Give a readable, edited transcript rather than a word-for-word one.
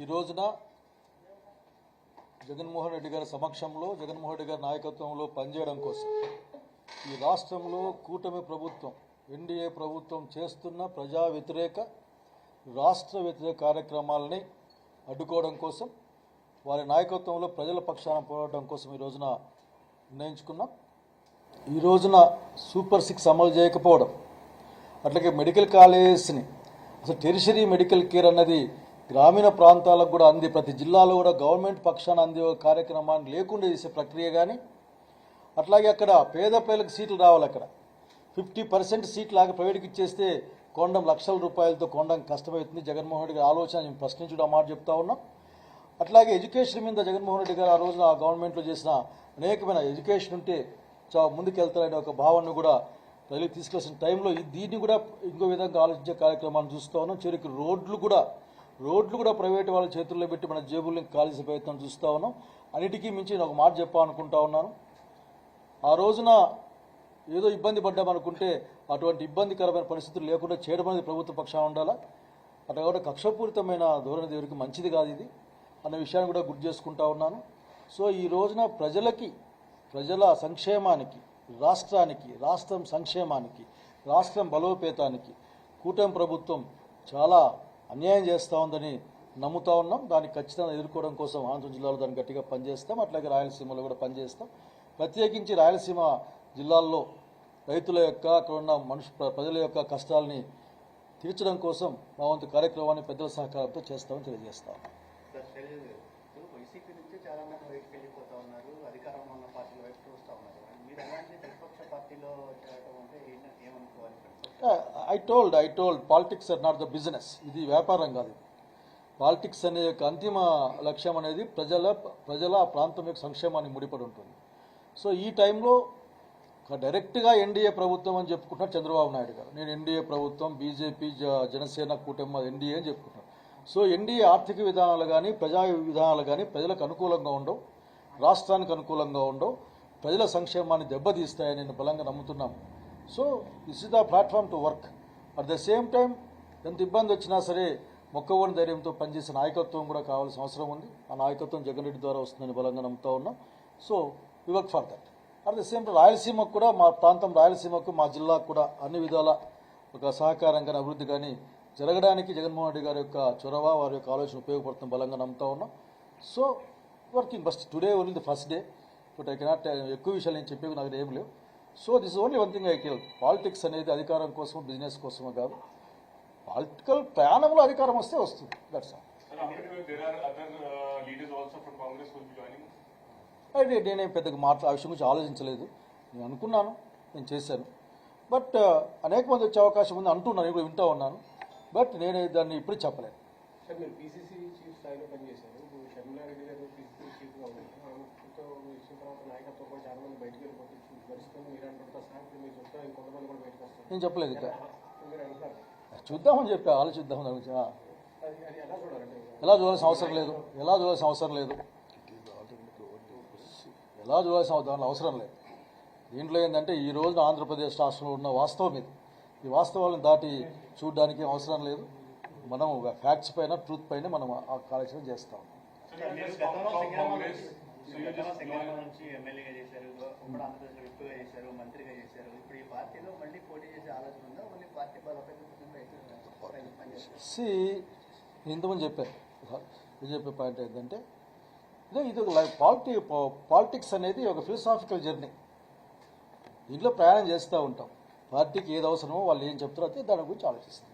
ఈ రోజున జగన్మోహన్ రెడ్డి గారి సమక్షంలో జగన్మోహన్ రెడ్డి గారి నాయకత్వంలో పనిచేయడం కోసం ఈ రాష్ట్రంలో కూటమి ప్రభుత్వం ఎన్డీఏ ప్రభుత్వం చేస్తున్న ప్రజా వ్యతిరేక రాష్ట్ర వ్యతిరేక కార్యక్రమాలని అడ్డుకోవడం కోసం వారి నాయకత్వంలో ప్రజల పక్షాన పోరాటం కోసం ఈ రోజున నిర్ణయించుకున్నాం. ఈ రోజున సూపర్ 6 అమలు చేయకపోవడం, అట్లాగే మెడికల్ కాలేజెస్ని అసలు టెరిషరీ మెడికల్ కేర్ అన్నది గ్రామీణ ప్రాంతాలకు కూడా అంది, ప్రతి జిల్లాలో కూడా గవర్నమెంట్ పక్షాన అందే కార్యక్రమాన్ని లేకుండా చేసే ప్రక్రియ కానీ, అట్లాగే అక్కడ పేద ప్రజలకు సీట్లు రావాలి. అక్కడ 50% సీట్లు లాగా ప్రైవేట్కి ఇచ్చేస్తే కొండం లక్షల రూపాయలతో కొండం కష్టమవుతుంది. జగన్మోహన్ రెడ్డి గారి ఆలోచన మేము ప్రశ్నించడం ఆ మాట చెప్తా ఉన్నాం. అట్లాగే ఎడ్యుకేషన్ మీద జగన్మోహన్ రెడ్డి గారు ఆ రోజున ఆ గవర్నమెంట్లో చేసిన అనేకమైన ఎడ్యుకేషన్ ఉంటే ముందుకెళ్తారనే ఒక భావనను కూడా ప్రజలకు తీసుకొచ్చిన టైంలో దీన్ని కూడా ఇంకో విధంగా ఆలోచించే కార్యక్రమాన్ని చూస్తూ ఉన్నాం. చివరికి రోడ్లు కూడా ప్రైవేట్ వాళ్ళ చేతుల్లో పెట్టి మన జేబుల్ని కాల్చే ప్రయత్నం చూస్తూ ఉన్నాం. అన్నిటికీ మించి నేను ఒక మాట చెప్పాలనుకుంటా ఉన్నాను. ఆ రోజున ఏదో ఇబ్బంది పడ్డామనుకుంటే అటువంటి ఇబ్బందికరమైన పరిస్థితులు లేకుండా చేయడం అనేది ప్రభుత్వ పక్షాన ఉండాలా. అట్లా కూడా కక్షపూరితమైన ధోరణి దేవుడికి మంచిది కాదు ఇది అన్న విషయాన్ని కూడా గుర్తు చేసుకుంటా ఉన్నాను. సో ఈ రోజున ప్రజల సంక్షేమానికి, రాష్ట్రం సంక్షేమానికి, రాష్ట్రం బలోపేతానికి కూటమి ప్రభుత్వం చాలా అన్యాయం చేస్తూ ఉందని నమ్ముతా ఉన్నాం. దాన్ని ఖచ్చితంగా ఎదుర్కోవడం కోసం ఆంధ్ర జిల్లాలో దాన్ని గట్టిగా పనిచేస్తాం. అట్లాగే రాయలసీమలో కూడా పనిచేస్తాం. ప్రత్యేకించి రాయలసీమ జిల్లాల్లో రైతుల యొక్క అక్కడ ఉన్న ప్రజల యొక్క కష్టాలని తీర్చడం కోసం మా వంతు కార్యక్రమాన్ని పెద్దల సహకారంతో చేస్తామని తెలియజేస్తాం. I told politics are not the business. ఇది వ్యాపారం కాదు. పాలిటిక్స్ అనే యొక్క అంతిమ లక్ష్యం అనేది ప్రజల ప్రాంతం యొక్క సంక్షేమానికి ముడిపడి ఉంటుంది. సో ఈ టైంలో డైరెక్ట్గా ఎన్డీఏ ప్రభుత్వం అని చెప్పుకుంటున్నారు చంద్రబాబు నాయుడు గారు. నేను ఎన్డీఏ ప్రభుత్వం, బీజేపీ, జనసేన కూటమి ఎన్డీఏ అని చెప్పుకుంటున్నాను. సో ఎన్డీఏ ఆర్థిక విధానాలు కానీ ప్రజా విధానాలు కానీ ప్రజలకు అనుకూలంగా ఉండవు, రాష్ట్రానికి అనుకూలంగా ఉండవు, ప్రజల సంక్షేమాన్ని దెబ్బతీస్తాయని నేను బలంగా నమ్ముతున్నాను. So this is the platform to work. At the same time ఎంత ఇబ్బంది వచ్చినా సరే మొక్కవోని ధైర్యంతో పనిచేసే నాయకత్వం కూడా కావాల్సిన అవసరం ఉంది. ఆ నాయకత్వం జగన్ రెడ్డి ద్వారా వస్తుందని బలంగా నమ్ముతా ఉన్నాం. So we work for that. At the same time రాయలసీమకు కూడా, మా ప్రాంతం రాయలసీమకు, మా జిల్లాకు కూడా అన్ని విధాల ఒక సహకారం కానీ అభివృద్ధి కానీ జరగడానికి జగన్మోహన్ రెడ్డి గారి యొక్క చొరవ, వారి యొక్క ఆలోచన ఉపయోగపడుతుంది బలంగా నమ్ముతా ఉన్నాం. So working first today only the first day. But I cannot ఎక్కువ విషయాలు నేను చెప్పేవి నాకు ఏం లేవు. So this only one thing I care. Politics అనేది అధికారం కోసం, బిజినెస్ కోసమో కాదు. పొలిటికల్ ప్రయాణంలో అధికారం వస్తే వస్తుంది. That's all. నేనేం పెద్దగా ఆ విషయం గురించి ఆలోచించలేదు. నేను అనుకున్నాను, నేను చేశాను. బట్ అనేక మంది వచ్చే అవకాశం ఉంది అంటున్నాను, నేను కూడా వింటూ ఉన్నాను. బట్ నేను దాన్ని ఇప్పుడు చెప్పలేను. నేను చెప్పలేదు ఇక, చూద్దామని చెప్పా, ఆలోచిద్దాం. దాని గురించి ఎలా చూడాల్సిన అవసరం లేదు, దానిలో అవసరం లేదు. దీంట్లో ఏంటంటే ఈ రోజున ఆంధ్రప్రదేశ్ రాష్ట్రంలో ఉన్న వాస్తవం ఇది. ఈ వాస్తవాలను దాటి చూడడానికి అవసరం లేదు. మనం ఫ్యాక్ట్స్ పైన, ట్రూత్ పైన మనం ఆ కార్యక్రమం చేస్తాం. ఇంతమంది చెప్పారు. చెప్పే పాయింట్ ఏంటంటే ఇది ఒక పాలిటిక్స్ అనేది ఒక ఫిలసాఫికల్ జర్నీ. దీంట్లో ప్రయాణం చేస్తూ ఉంటాం. పార్టీకి ఏది అవసరమో వాళ్ళు ఏం చెప్తారో అయితే దాని గురించి ఆలోచిస్తాం.